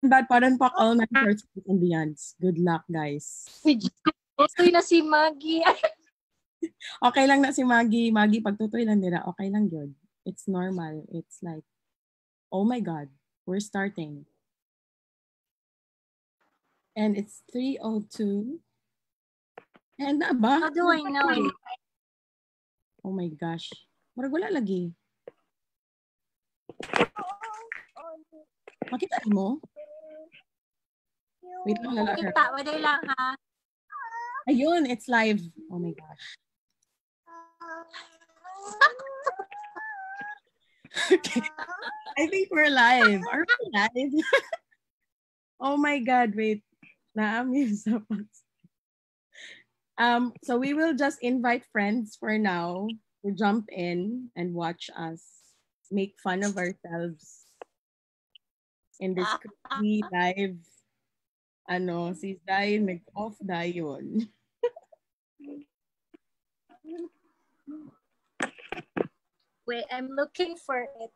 Bad Paran Pak all my shorts and beyonds. Good luck, guys. Tutoy na si Maggie. Okay lang na si Maggie. Maggie, pagtutoy lang nila, okay lang yun. It's normal. It's like, oh my God, we're starting. And it's 3:02. And na ba? How do I know it? Oh my gosh. Marag wala lagi. Makita mo? Wait lang, lala. Kita, waday lang ha. Ayun, it's live. Oh my gosh. Okay. I think we're live. Are we live? Oh my God, wait. Na-amuse ako. So we will just invite friends for now to jump in and watch us make fun of ourselves in this crazy live. Si Zay nag-off dayon. Wait, I'm looking for it.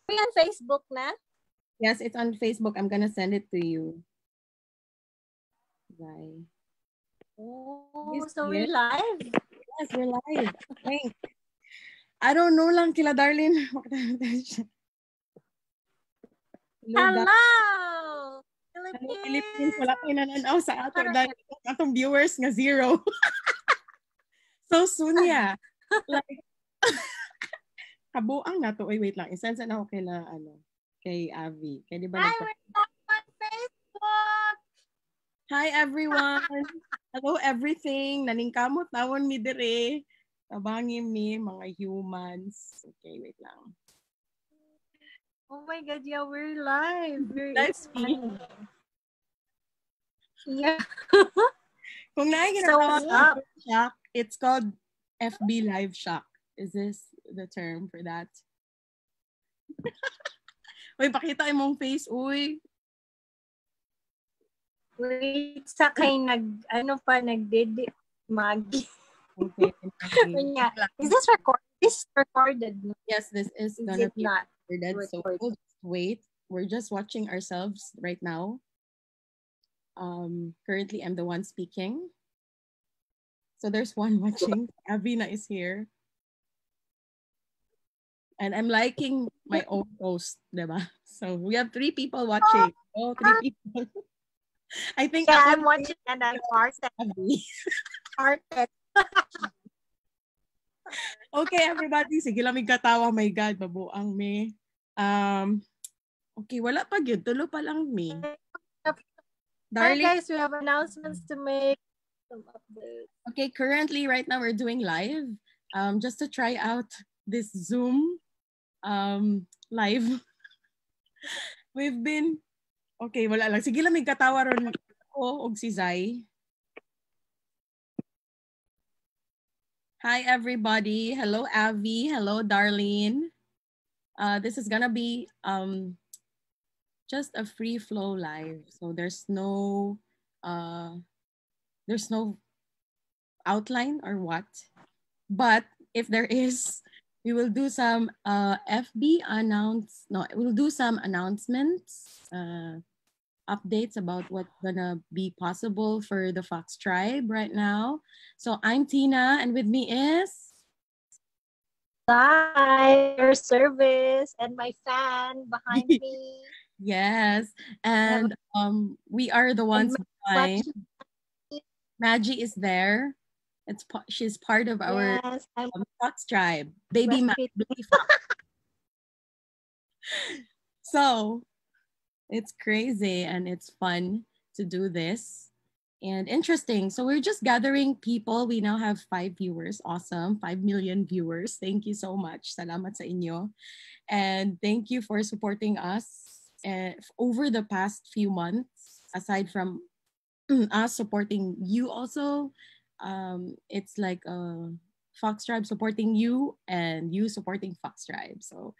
Are we on Facebook na? Yes, it's on Facebook. I'm gonna send it to you. Zay. Oh, so we're live? Yes, we're live. Thanks. I don't know lang kila Darlene. Hello! Hello, Philippines. Wala kayo nananaw sa ato dahil atong viewers nga 0. So soon yeah. Like, kabuang na to. Oy, wait lang. Isend na ako kay Avi. Kaya di ba Hi, we're on Facebook! Hi, everyone! Hello, everything. Naningkamot tawon mi dire. Tabangin mi, mga humans. Okay, wait lang. Oh my God, yeah, we're live. It's funny. Yeah. Kung So, shock, it's called FB Live Shock. Is this the term for that? Uy, pakita imong face, uy. Wait, sa kay nagdede Maggie. Okay. Is this recorded? This recorded? Yes, this is gonna be recorded. So we'll just wait. We're just watching ourselves right now. Currently, I'm the one speaking. So there's one watching. Avina is here. And I'm liking my own post, diba? So we have 3 people watching. Oh, 3 people. I think I'm watching and I'm hearted. Okay, everybody. Sige lang mig katawa. My God, mabuang me. Okay, wala pa gyud. Tulo pa lang me. Darling, hi guys, we have announcements to make. Some updates. Okay, currently right now we're doing live. Just to try out this Zoom live. We've been okay, wala lang. Sige lang mig katawa ron ako og si Zay. Hi everybody. Hello Avi. Hello Darlene. This is gonna be just a free flow live. So there's no outline or what. But if there is, we will do some we'll do some announcements, updates about what's gonna be possible for the Fox Tribe right now. So I'm Tina, and with me is your service and my fan behind me. Yes, and we are the ones behind. Maggie is there. She's part of our Fox Tribe, baby Fox. So it's crazy and it's fun to do this and interesting. So we're just gathering people. We now have 5 viewers. Awesome. 5 million viewers. Thank you so much. Salamat sa inyo. And thank you for supporting us over the past few months. Aside from us supporting you also, it's like Fox Tribe supporting you and you supporting Fox Tribe. So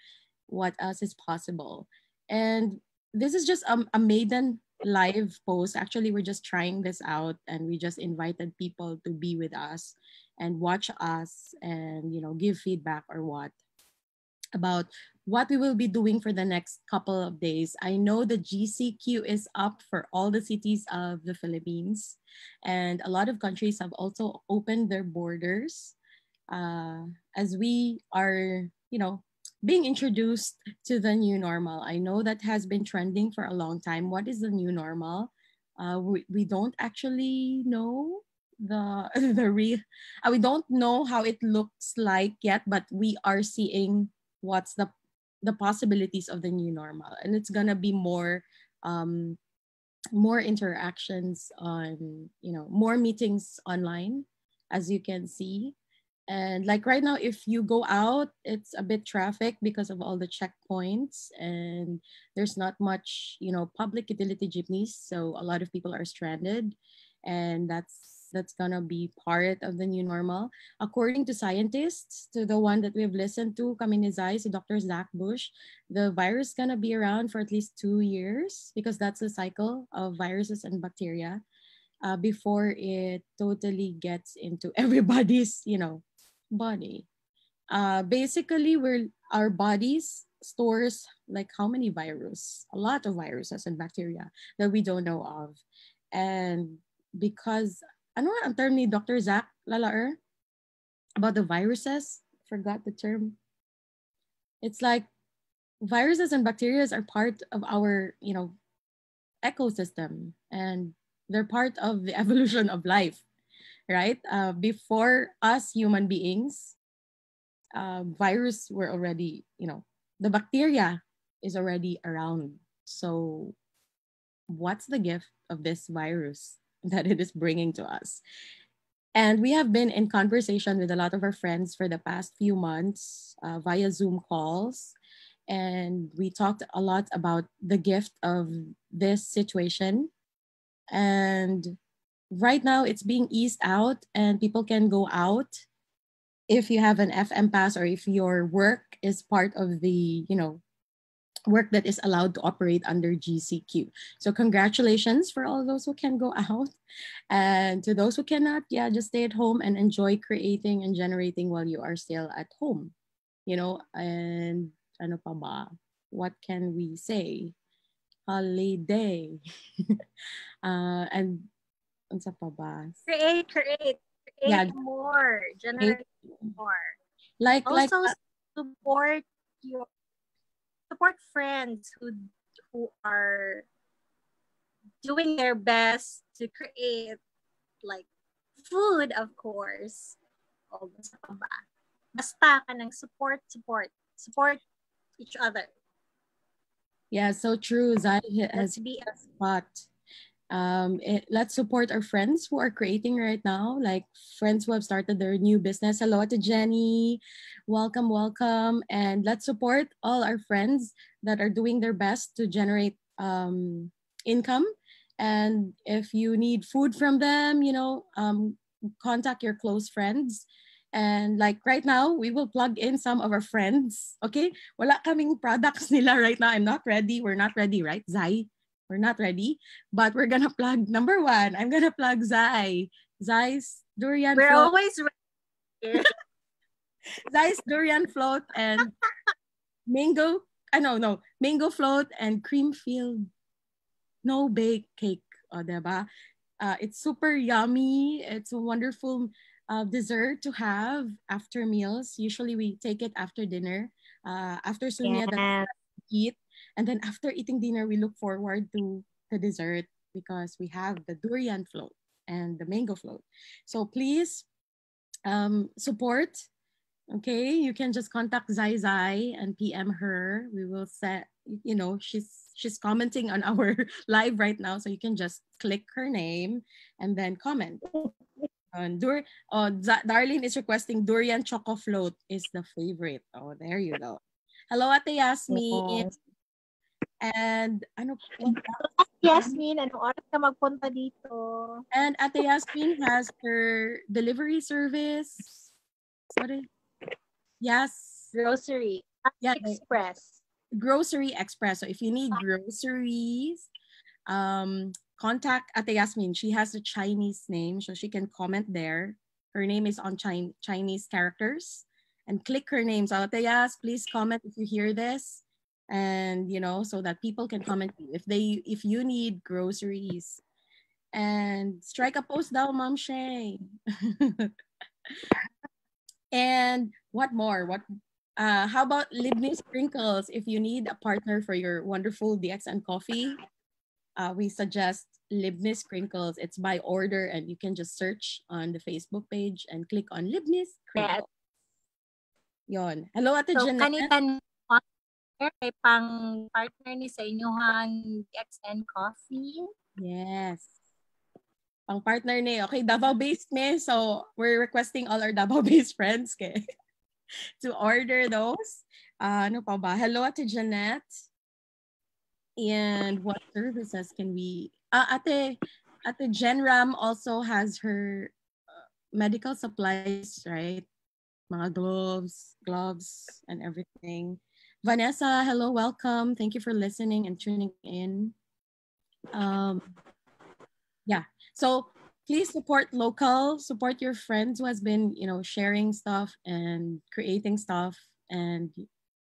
what else is possible? And this is just a maiden live post. Actually, we're just trying this out and we just invited people to be with us and watch us and give feedback or what about what we will be doing for the next couple of days. I know the GCQ is up for all the cities of the Philippines, and a lot of countries have also opened their borders as we are, being introduced to the new normal. I know that has been trending for a long time. What is the new normal? We don't actually know the the real. We don't know how it looks like yet, but we are seeing what's the possibilities of the new normal, and it's gonna be um, more interactions on, more meetings online, as you can see. And like right now, if you go out, it's a bit traffic because of all the checkpoints, and there's not much, public utility jeepneys. So a lot of people are stranded, and that's gonna be part of the new normal. According to scientists, to the one that we've listened to, kami ni Zai, si Dr. Zach Bush, the virus gonna be around for at least 2 years, because that's the cycle of viruses and bacteria, before it totally gets into everybody's, body. Basically, our bodies stores like how many virus? A lot of viruses and bacteria that we don't know of. And because, ano nga ang term ni Dr. Zach Lalaer about the viruses? Forgot the term. It's like viruses and bacteria are part of our, ecosystem, and they're part of the evolution of life, right? Before us human beings, virus were already, the bacteria is already around. So what's the gift of this virus that it is bringing to us? And we have been in conversation with a lot of our friends for the past few months, via Zoom calls. And we talked a lot about the gift of this situation. And right now it's being eased out, and people can go out if you have an FM pass, or if your work is part of the, work that is allowed to operate under GCQ. So congratulations for all those who can go out. And to those who cannot, yeah, just stay at home and enjoy creating and generating while you are still at home. And ano pa ba? What can we say? Holiday. And unsa pa ba? Create Yeah, more, generate more. like Also support friends who are doing their best to create, like, food, of course. O, basta pa ba? Basta ka ng support each other. Yeah, so true. Zai has Let's be a spot. Let's support our friends who are creating right now, like friends who have started their new business. Hello to Jenny. Welcome, welcome. And let's support all our friends that are doing their best to generate income. And if you need food from them, contact your close friends. And like right now, we will plug in some of our friends. Okay? Wala kaming products nila right now. I'm not ready. We're not ready, right, Zai? We're not ready, but we're gonna plug number one. I'm gonna plug Zai. Zai's durian We're float. always ready. Zai's durian float and mango. No, mango float and cream filled no bake cake. Diba? It's super yummy. It's a wonderful dessert to have after meals. Usually we take it after dinner. After Sunya, that eat. And then after eating dinner, we look forward to the dessert because we have the durian float and the mango float. So please support. Okay, you can just contact Zai Zai and PM her. We will set, she's commenting on our live right now. So you can just click her name and then comment. Darlene is requesting durian choco float is the favorite. Oh, there you go. Hello, Ate Yasmin. Yes. And Yasmin, anong oras ka magpunta dito? And Ate Yasmin has her delivery service. Sorry. Yes. Grocery. Yeah. Express. Grocery Express. So if you need groceries, contact Ate Yasmin. She has a Chinese name, so she can comment there. Her name is on Chinese characters. and click her name. So Ate Yas, please comment if you hear this, and so that people can comment if you need groceries. And strike a post daw, Ma'am Shay. And what more? How about Libni Sprinkles? If you need a partner for your wonderful DXN coffee, we suggest Libni Sprinkles. It's by order, and you can just search on the Facebook page and click on Libni Sprinkles. Yon. Hello, Ate So, Jeanette. kanitan kay pang partner ni sa inyuhang DXN coffee. Yes. Pang partner ni. Okay, Davao-based me. So, we're requesting all our Davao-based friends to order those. Ano pa ba? Hello, Ate Jeanette. And what services can we... Ate Genram also has her medical supplies, right? Mga gloves, and everything. Vanessa, hello, welcome. Thank you for listening and tuning in. Yeah, so please support local, support your friends who has been, sharing stuff and creating stuff and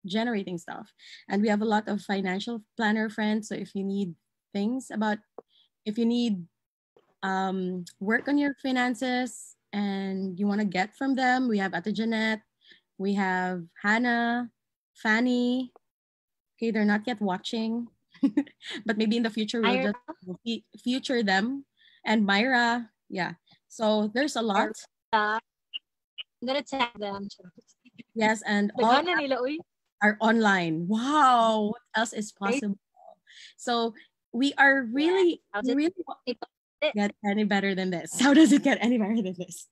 generating stuff. And we have a lot of financial planner friends. So if you need work on your finances and you want to get from them, we have Ate Jeanette, we have Hannah, Fanny. Okay, they're not yet watching, but maybe in the future we'll just feature them. And Myra, yeah. So there's a lot. I'm gonna tag them. Yes, and all are online. Wow, what else is possible? So we are really get any better than this? How does it get any better than this?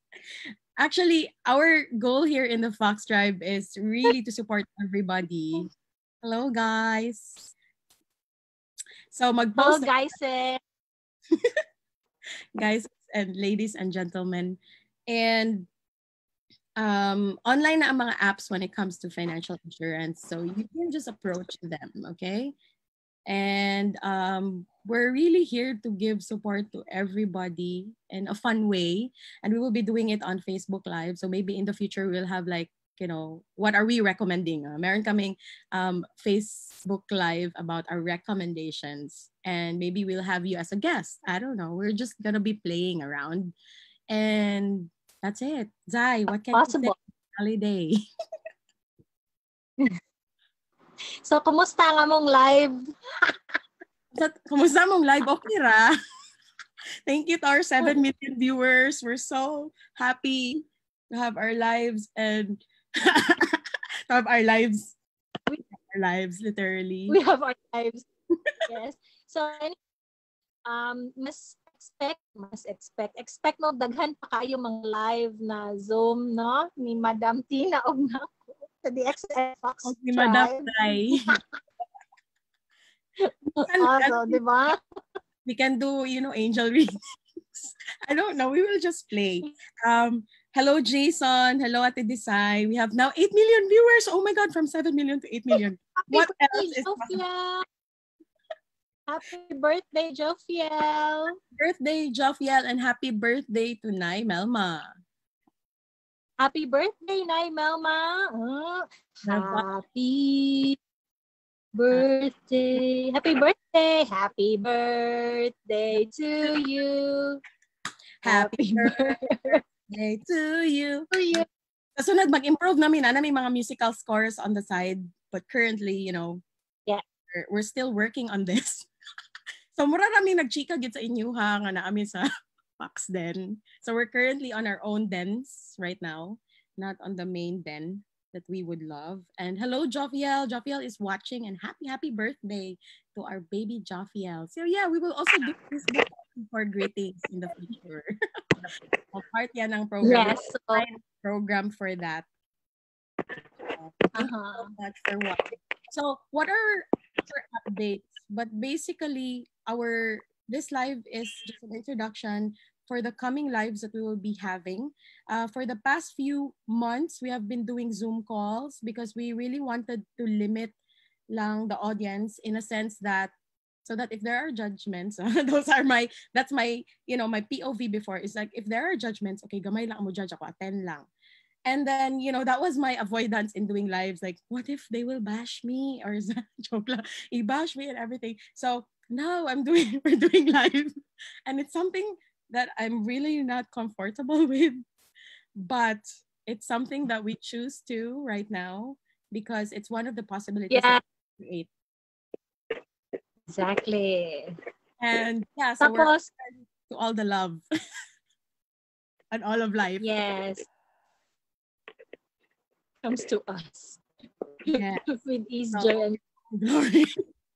Actually, our goal here in the Fox Tribe is really to support everybody. Hello, guys. So hello, guys. Guys and ladies and gentlemen. And online na ang mga apps when it comes to financial insurance. So you can just approach them, okay? And we're really here to give support to everybody in a fun way. And we will be doing it on Facebook Live. So maybe in the future, we'll have what are we recommending? Meron kaming Facebook Live about our recommendations. And maybe we'll have you as a guest. I don't know. We're just going to be playing around. And that's it. Zai, what can you say? Holiday. So, kumusta nga mong live? Kumusta mong live? Okay ra. Thank you to our 7 million viewers. We're so happy to have our lives and to have our lives. We have our lives, literally. We have our lives. Yes. So, expect no daghan pa kayo mga live na Zoom, no? Ni Madam Tina og nako sa DXN Fox Tribe. Ni Madam Try. So, di ba? We can do, angel readings. I don't know. We will just play. Hello, Jason. Hello, Ate Desai. We have now 8 million viewers. Oh my God, from 7 million to 8 million. What else is possible? Happy birthday, Jofiel. Birthday, Jofiel, and happy birthday to Nay Melma. Happy birthday, Nay Melma. Happy birthday. Happy birthday. Happy birthday to you. Happy birthday to you. Kasunod, mag-improve namin. May mga musical scores on the side. But currently, we're still working on this. So, mura kami nagchika gid sa inyo ha, nga naami sa Fox Den. So, we're currently on our own dens right now, not on the main den that we would love. And hello, Jofiel. Jofiel is watching, and happy birthday to our baby Jofiel. So, yeah, we will also do this for greetings in the future. Part yan ng program. Yes. So, program for that. Thank you so much for watching. So, what are our updates? But basically, this live is just an introduction for the coming lives that we will be having. For the past few months, we have been doing Zoom calls because we really wanted to limit lang the audience in a sense that, so that if there are judgments, that's my, my POV before is like, if there are judgments, okay, gamay lang mo judge ako, attend lang. And then, that was my avoidance in doing lives. Like, what if they will bash me or joke lang, i-bash me and everything. So now we're doing live. And it's something that I'm really not comfortable with, but it's something that we choose to right now because it's one of the possibilities that Yeah, we create. exactly. And yeah, so we're Tapos, to all the love and all of life. yes, comes to us Yeah. with ease, So, joy, and glory.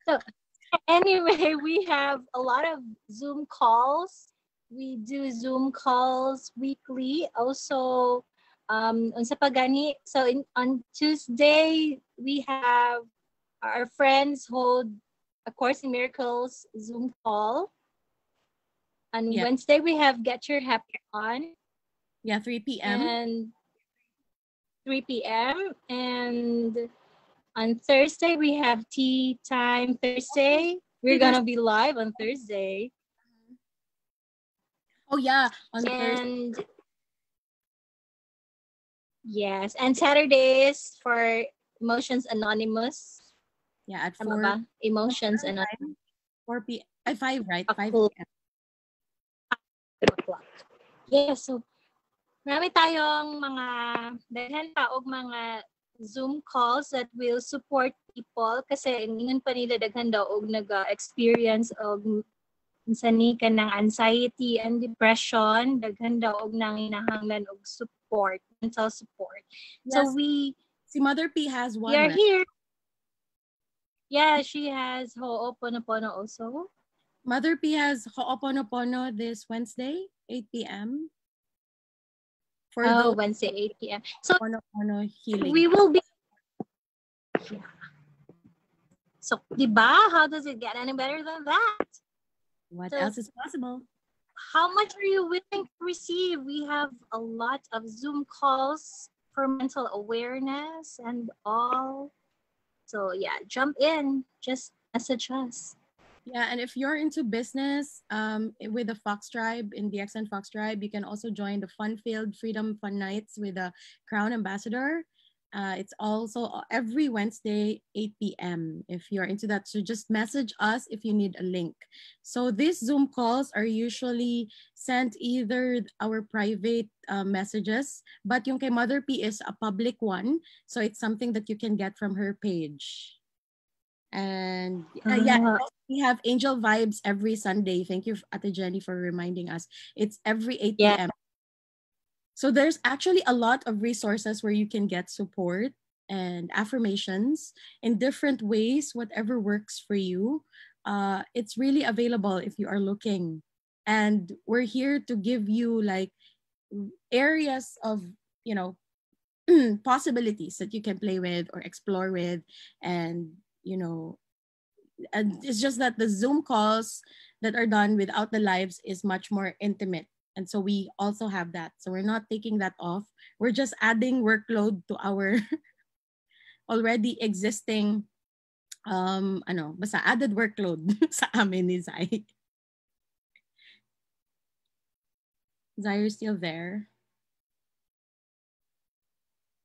so anyway, we have a lot of Zoom calls. We do Zoom calls weekly. Also, unsa pa gani? So on Tuesday, we have our friends hold a Course in Miracles Zoom call. On Yeah. Wednesday, we have Get Your Happy On. Yeah, 3 p.m. And 3 p.m. And on Thursday, we have Tea Time Thursday. We're going to be live on Thursday. Oh, yeah, on Thursday. And yes, and Saturdays for Emotions Anonymous. Yeah, at Tama 4 ba? Emotions Anonymous. 4 p. 5, right? 5 Cool. p.m. O'clock. Yeah, so marami tayong mga daghan pa og mga Zoom calls that will support people kasi ingon pa nila daghan daw og naga-experience og sani ka ng anxiety and depression, daghan daw og nanginahanglan og support, mental support. Yes. So we Mother P has one. We are right? here. Yeah, she has Ho'oponopono also. Mother P has Ho'oponopono this Wednesday, 8 p.m. For Wednesday, 8 p.m. So Ho'oponopono healing. we will be. Yeah. So, diba? How does it get any better than that? What else is possible? How much are you willing to receive? We have a lot of Zoom calls for mental awareness and all. So yeah, jump in. Just message us. Yeah, and if you're into business, with the Fox Tribe in the XN Fox Tribe, you can also join the Fun-Filled Freedom Fun Nights with the Crown Ambassador. It's also every Wednesday, 8 p.m. if you're into that. So just message us if you need a link. So these Zoom calls are usually sent either our private messages, but yung kay Mother P is a public one. So it's something that you can get from her page. And we have Angel Vibes every Sunday. Thank you, Ate Jenny, for reminding us. It's every 8 p.m. So there's actually a lot of resources where you can get support and affirmations in different ways, whatever works for you. It's really available if you are looking. And we're here to give you like areas of, possibilities that you can play with or explore with. And, and it's just that the Zoom calls that are done without the lives is much more intimate. And so we also have that. So we're not taking that off. We're just adding workload to our already existing basta added workload sa amin ni Zai. Zai, you're still there?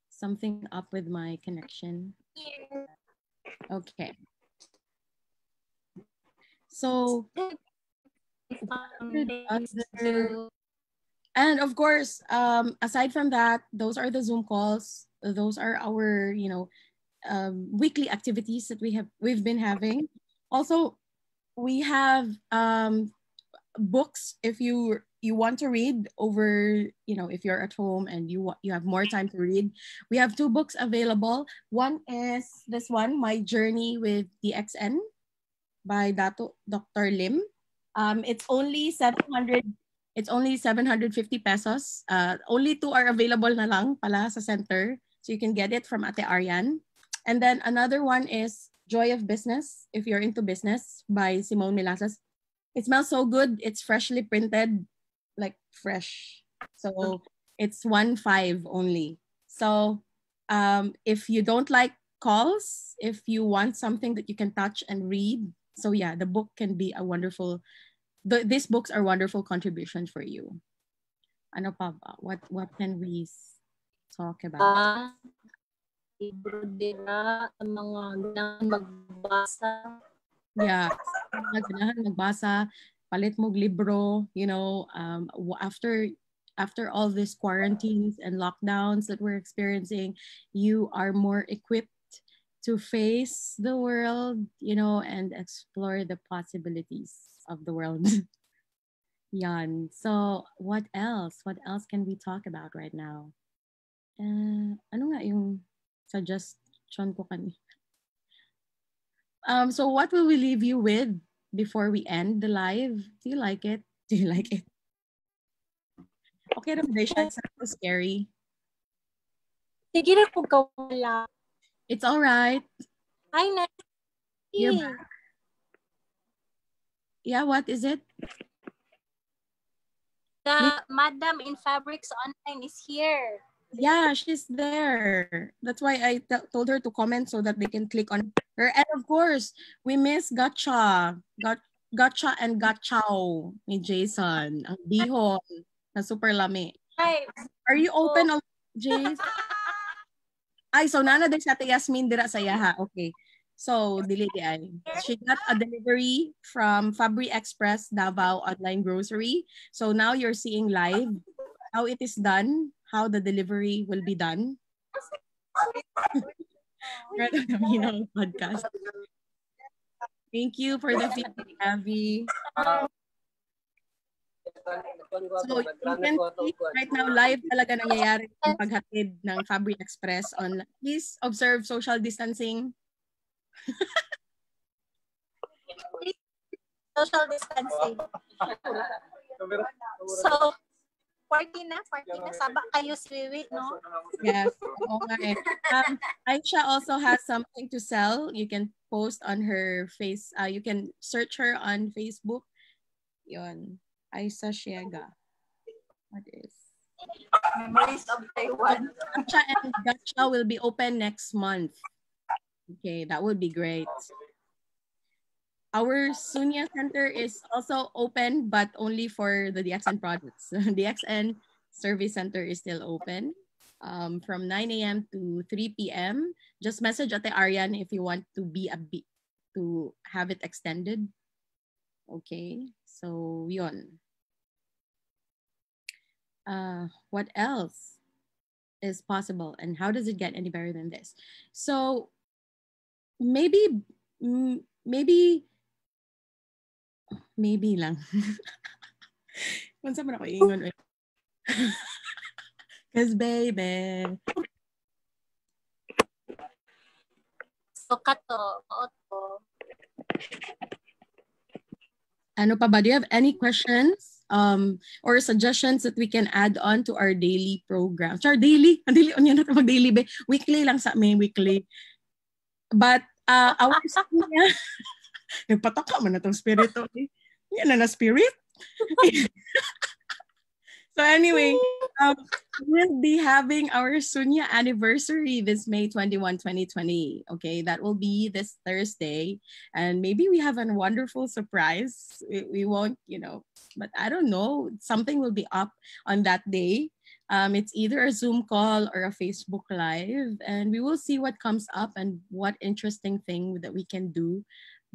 Something up with my connection. Okay. So and of course, aside from that, those are the Zoom calls. Those are our, weekly activities that we've been having. Also, we have books if you want to read over, if you're at home and you have more time to read. We have 2 books available. One is this one, My Journey with the XN by Dr. Lim. It's only 750 pesos. Only 2 are available na lang pala sa center. So you can get it from Ate Arian. And then another one is Joy of Business, if you're into business, by Simone Milasas. It smells so good. It's freshly printed, like fresh. So it's 1.5 only. So if you don't like calls, if you want something that you can touch and read, so yeah, the book can be a wonderful, these books are wonderful contributions for you. Ano pa ba? What can we talk about? Libro dira, mga ganahan magbasa. Yeah, mga ganahan magbasa, palit mo libro, you know, after all these quarantines and lockdowns that we're experiencing, you are more equipped to face the world, you know, and explore the possibilities of the world. Yan. So, what else? What else can we talk about right now? Ano nga yung suggestion ko kanina? So what will we leave you with before we end the live? Do you like it? Do you like it? Okay naman siya. It's not so scary. Sige na kung kawala. It's all right. Hi, Nancy. You're back. Yeah, what is it? The Madam in Fabrics Online is here. Yeah, she's there. That's why I told her to comment so that they can click on her. And of course, we miss Gotcha. Gotcha and Gotchow ni Jason. Ang bihon na super lami. Hi. Are you open, Jason? Ay, so nana din sa Ate Yasmin dira sa yaha. Okay. So, dili di ay. She got a delivery from Fabri Express Davao Online Grocery. So now you're seeing live how it is done, how the delivery will be done. Podcast. Thank you for the feedback, Abby. So you can see right now live talaga nangyayari ang paghatid ng Fabri Express on. Please observe social distancing. Social distancing. So, party na. Saba kayo swiwi, no? Yes. Aisha also has something to sell. You can post on her face. You can search her on Facebook. Yon. Aisha Shiega. What is? Memories of Taiwan. Gotcha and Gotcha will be open next month. Okay, that would be great. Our Sunya Center is also open, but only for the DXN products. DXN Service Center is still open from 9 a.m. to 3 p.m. Just message Ate Arian if you want to to have it extended. Okay, so yon. What else is possible, and how does it get any better than this? So maybe lang. Kung saan mo na ko ingon. Cause baby. So, kato. Oto. Ano pa ba? Do you have any questions or suggestions that we can add on to our daily program? Our daily? Ang daily, on yan natin mag-daily ba? Weekly lang sa amin, weekly. But our nagpataka man na itong spirito. Yan na spirit. So anyway, we'll be having our Sunya anniversary this May 21, 2020. Okay, that will be this Thursday. And maybe we have a wonderful surprise. We won't, but I don't know. Something will be up on that day. It's either a Zoom call or a Facebook Live. And we will see what comes up and what interesting thing that we can do.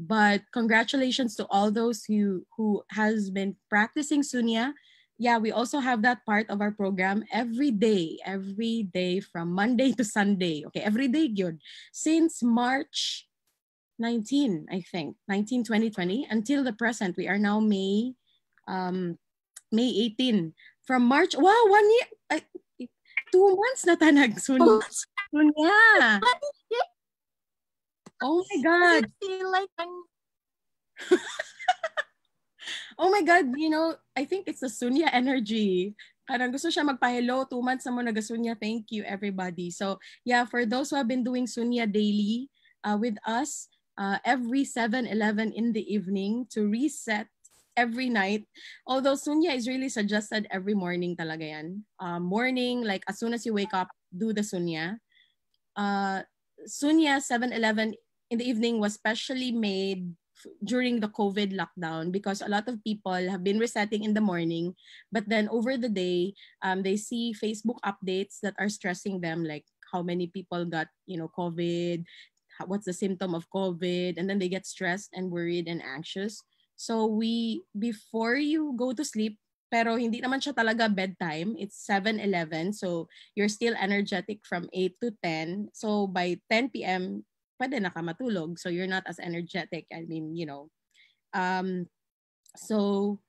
But congratulations to all those who has been practicing Sunya. Yeah, we also have that part of our program every day from Monday to Sunday. Okay, every day, good. Since March 19, I think, 2020, until the present. We are now May 18. From March, wow, 1 year, 2 months na tanag. Sunya. Oh my God. I feel like Oh my God, I think it's the Sunya energy. Parang gusto siya magpa-hello, 2 months na mo nag-Sunya. Thank you, everybody. So, yeah, for those who have been doing Sunya daily with us, every 7-11 in the evening to reset every night. Although Sunya is really suggested every morning talaga yan. Morning, like as soon as you wake up, do the Sunya. Sunya 7-11 in the evening was specially made during the COVID lockdown, because a lot of people have been resetting in the morning, but then over the day, they see Facebook updates that are stressing them, like how many people got, COVID, what's the symptom of COVID, and then they get stressed and worried and anxious. So before you go to sleep, pero hindi naman siya talaga bedtime. It's 7:11. So you're still energetic from 8 to 10. So by 10 p.m., pwede na ka matulog. So you're not as energetic. I mean, so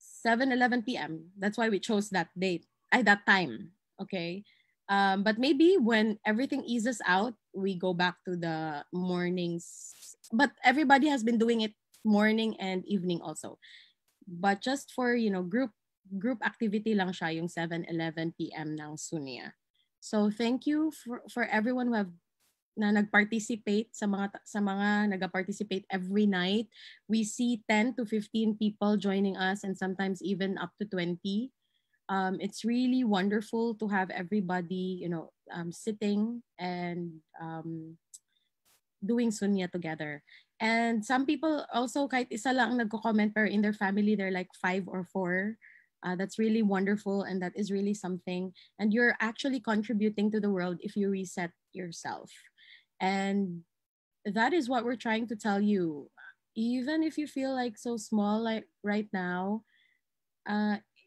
7:11 p.m. That's why we chose that date. That time. Okay. But maybe when everything eases out, we go back to the mornings. But everybody has been doing it morning and evening also. But just for, group activity lang siya, yung 7:11 p.m. ng Sunia. So thank you for everyone who have na nag-participate sa mga nag-participate every night. We see 10 to 15 people joining us and sometimes even up to 20. It's really wonderful to have everybody, sitting and doing Sunya together. And some people also, kahit isa lang nagko-comment, pero in their family, they're like 5 or 4. That's really wonderful, and that is really something. And you're actually contributing to the world if you reset yourself. And that is what we're trying to tell you. Even if you feel like so small, like right now,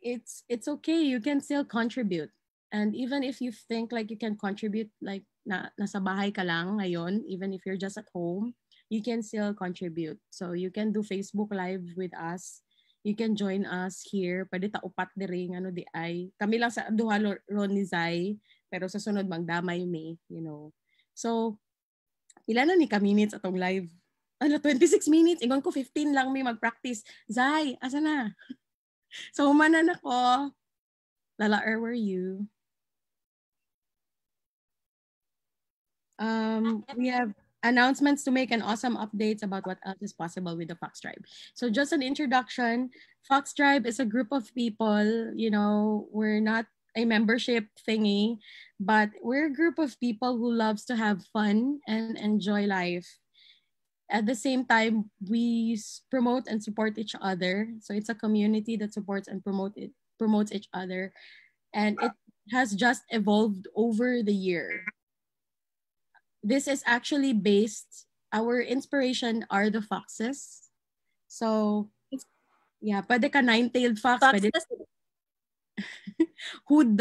it's okay. You can still contribute. And even if you think like you can contribute, like nasa bahay ka lang ngayon, even if you're just at home, you can still contribute. So you can do Facebook Live with us. You can join us here. Pwede ta upat diri ano di ay. Kami lang sa duha ron ni Zai, pero sa sunod magdamay me, So pila na ni ka minutes atong live? 26 minutes. Ingon ko 15 lang may mag-practice. Zai, asa na? So humanan ako. Lala, where were you? We have announcements to make and awesome updates about what else is possible with the Fox Tribe. So just an introduction, Fox Tribe is a group of people, we're not a membership thingy, but we're a group of people who loves to have fun and enjoy life. At the same time, we promote and support each other. So it's a community that supports and promotes each other. And it has just evolved over the year. This is actually our inspiration are the foxes. So, yeah, pwede ka nine-tailed fox. Pwede... What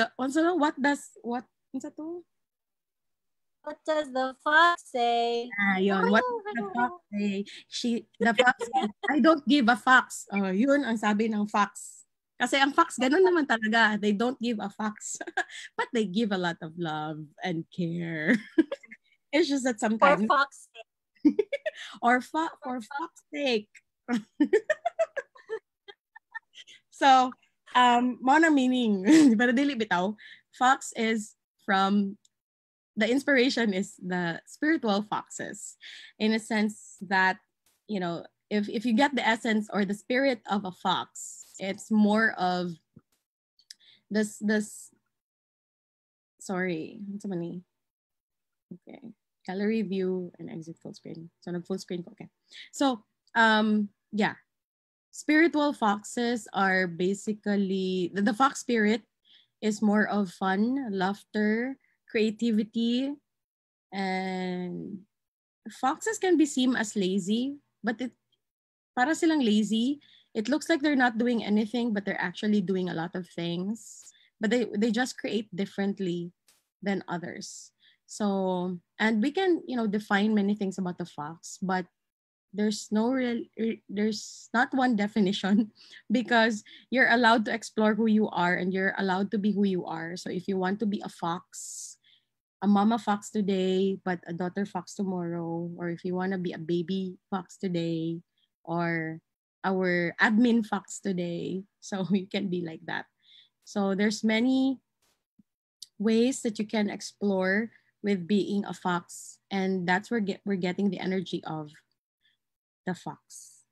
does the fox say? Yun. What does the fox say? The fox says, I don't give a fox. Yun ang sabi ng fox. Kasi ang fox, ganun naman talaga. They don't give a fox. But they give a lot of love and care. It's just that sometimes... For fox's sake. For fox's sake. So, mana meaning, pero dili bitaw, fox is from, the inspiration is the spiritual foxes, in a sense that, if you get the essence or the spirit of a fox, it's more of this, sorry, what's money? Okay. Gallery view and exit full screen. So full screen. Okay. So yeah. Spiritual foxes are basically the fox spirit is more of fun, laughter, creativity, and foxes can be seen as lazy, but para silang lazy. It looks like they're not doing anything, but they're actually doing a lot of things. But they just create differently than others. So, and we can, define many things about the fox, but there's not one definition, because you're allowed to explore who you are and you're allowed to be who you are. So if you want to be a fox, a mama fox today, but a daughter fox tomorrow, or if you want to be a baby fox today, or our admin fox today, so you can be like that. So there's many ways that you can explore with being a fox, and that's where we're getting the energy of the fox.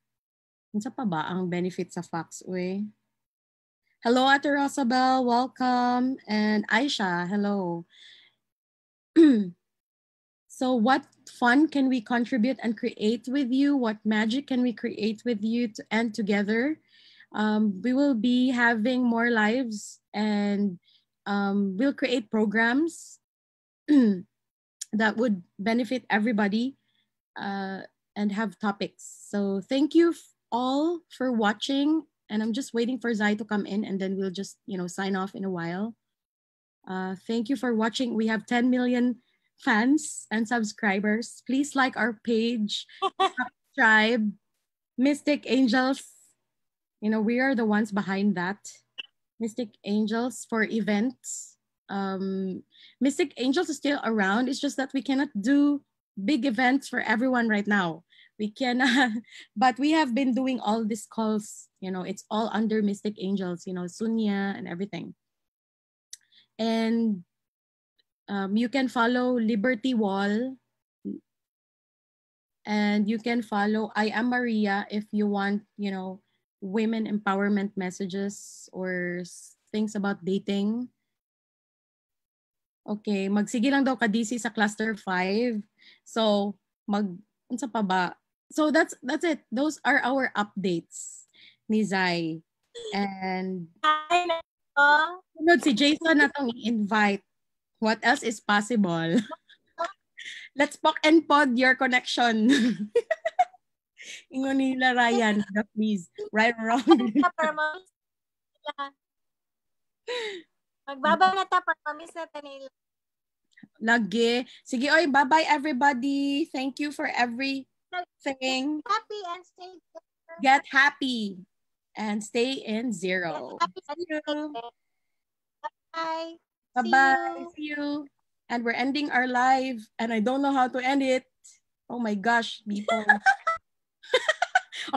Unsa pa ba ang benefit sa fox, uy? Hello, Ate Rosabel, welcome, and Aisha, hello. So what fun can we contribute and create with you? What magic can we create with you and together? We will be having more lives, and we'll create programs that would benefit everybody, and have topics. So thank you all for watching. And I'm just waiting for Zai to come in, and then we'll just, sign off in a while. Thank you for watching. We have 10 million fans and subscribers. Please like our page, subscribe. Mystic Angels, we are the ones behind that. Mystic Angels for events. Mystic Angels is still around. It's just that we cannot do big events for everyone right now. We cannot, but we have been doing all these calls. It's all under Mystic Angels, Sunya and everything. And you can follow Liberty Wall, and you can follow I Am Maria if you want, women empowerment messages or things about dating. Okay, magsige lang daw ka DC sa cluster 5. So, unsa pa ba? So that's it. Those are our updates ni Zai. And sunod si Jason na tong i-invite. What else is possible? Let's poke and pod your connection. Ingon nila Ryan, please. Right or wrong? Magbaba na ta para mamiss na ta nila. Lagi. Sige, oy, bye-bye everybody. Thank you for everything. Happy and stay zero. Get happy and stay in zero. See you. Bye. Bye-bye. See you. And we're ending our live, and I don't know how to end it. Oh my gosh, people.